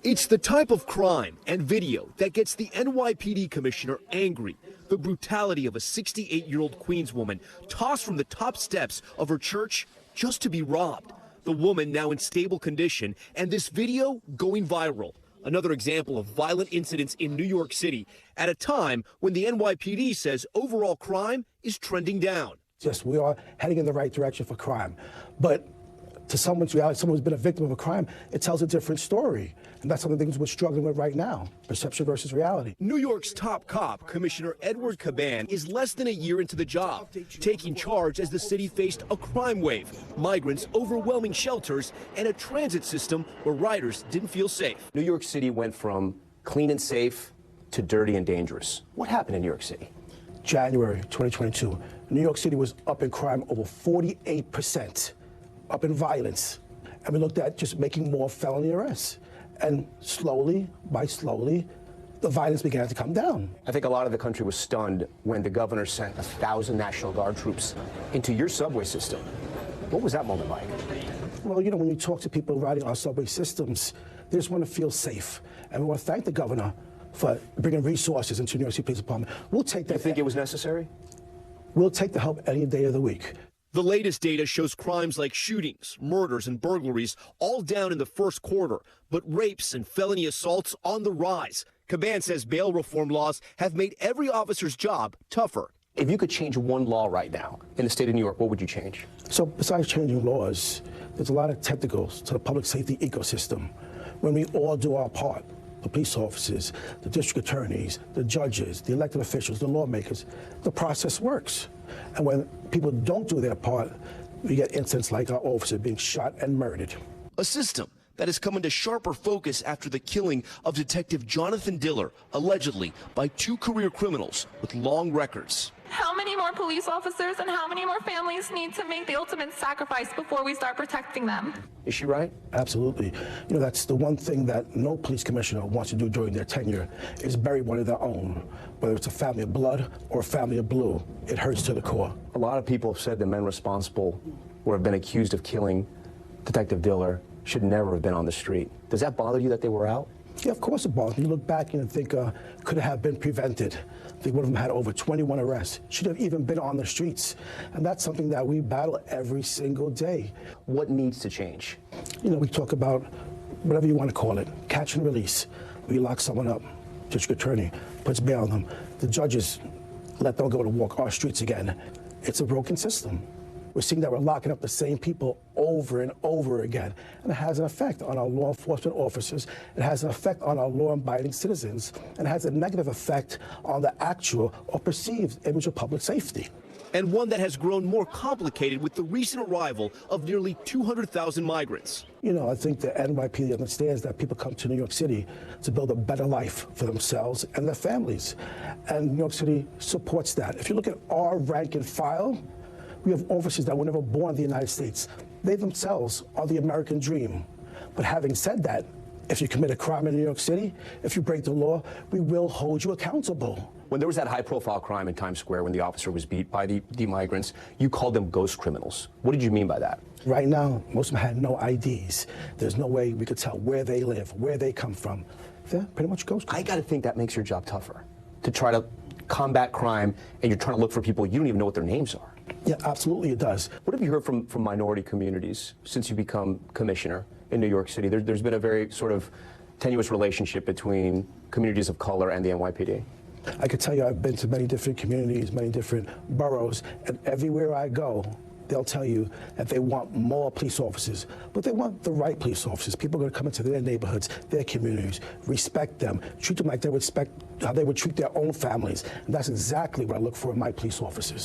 It's the type of crime and video that gets the NYPD commissioner angry. The brutality of a 68-year-old Queens woman tossed from the top steps of her church just to be robbed. The woman now in stable condition, and this video going viral. Another example of violent incidents in New York City at a time when the NYPD says overall crime is trending down. Yes, we are heading in the right direction for crime, but to someone's reality, someone who's been a victim of a crime, it tells a different story. And that's some of the things we're struggling with right now, perception versus reality. New York's top cop, Commissioner Edward Caban, is less than a year into the job, taking charge as the city faced a crime wave, migrants overwhelming shelters, and a transit system where riders didn't feel safe. New York City went from clean and safe to dirty and dangerous. What happened in New York City? January 2022, New York City was up in crime over 48%. Up in violence, and we looked at just making more felony arrests. And slowly, the violence began to come down. I think a lot of the country was stunned when the governor sent 1,000 National Guard troops into your subway system. What was that moment like? Well, you know, when you talk to people riding our subway systems, they just want to feel safe. And we want to thank the governor for bringing resources into New York City Police Department. We'll take that. You think it was necessary? We'll take the help any day of the week. The latest data shows crimes like shootings, murders, and burglaries all down in the first quarter, but rapes and felony assaults on the rise. Caban says bail reform laws have made every officer's job tougher. If you could change one law right now in the state of New York, what would you change? So besides changing laws, there's a lot of technicals to the public safety ecosystem. When we all do our part, the police officers, the district attorneys, the judges, the elected officials, the lawmakers, the process works. And when people don't do their part, we get incidents like our officer being shot and murdered. A system that has come into sharper focus after the killing of Detective Jonathan Diller, allegedly by two career criminals with long records. How many more police officers and how many more families need to make the ultimate sacrifice before we start protecting them? Is she right? Absolutely. You know, that's the one thing that no police commissioner wants to do during their tenure is bury one of their own. Whether it's a family of blood or a family of blue, it hurts to the core. A lot of people have said the men responsible or have been accused of killing Detective Diller should never have been on the street. Does that bother you that they were out? Yeah, of course it bothers me. You look back and think, could have been prevented. I think one of them had over 21 arrests. Should have even been on the streets. And that's something that we battle every single day. What needs to change? You know, we talk about whatever you want to call it, catch and release. We lock someone up, district attorney puts bail on them. The judges let them go to walk our streets again. It's a broken system. We're seeing that we're locking up the same people over and over again. And it has an effect on our law enforcement officers. It has an effect on our law-abiding citizens. And it has a negative effect on the actual or perceived image of public safety. And one that has grown more complicated with the recent arrival of nearly 200,000 migrants. You know, I think the NYPD understands that people come to New York City to build a better life for themselves and their families. And New York City supports that. If you look at our rank and file, we have officers that were never born in the United States. They themselves are the American dream. But having said that, if you commit a crime in New York City, if you break the law, we will hold you accountable. When there was that high-profile crime in Times Square when the officer was beat by the migrants, you called them ghost criminals. What did you mean by that? Right now, most of them had no IDs. There's no way we could tell where they live, where they come from. They're pretty much ghost criminals. I got to think that makes your job tougher, to try to combat crime, and you're trying to look for people you don't even know what their names are. Yeah, absolutely it does. What have you heard from minority communities since you become commissioner in New York City? There's been a very sort of tenuous relationship between communities of color and the NYPD. I could tell you I've been to many different communities, many different boroughs, and everywhere I go, they'll tell you that they want more police officers, but they want the right police officers. People are going to come into their neighborhoods, their communities, respect them, treat them like they would respect how they would treat their own families. And that's exactly what I look for in my police officers.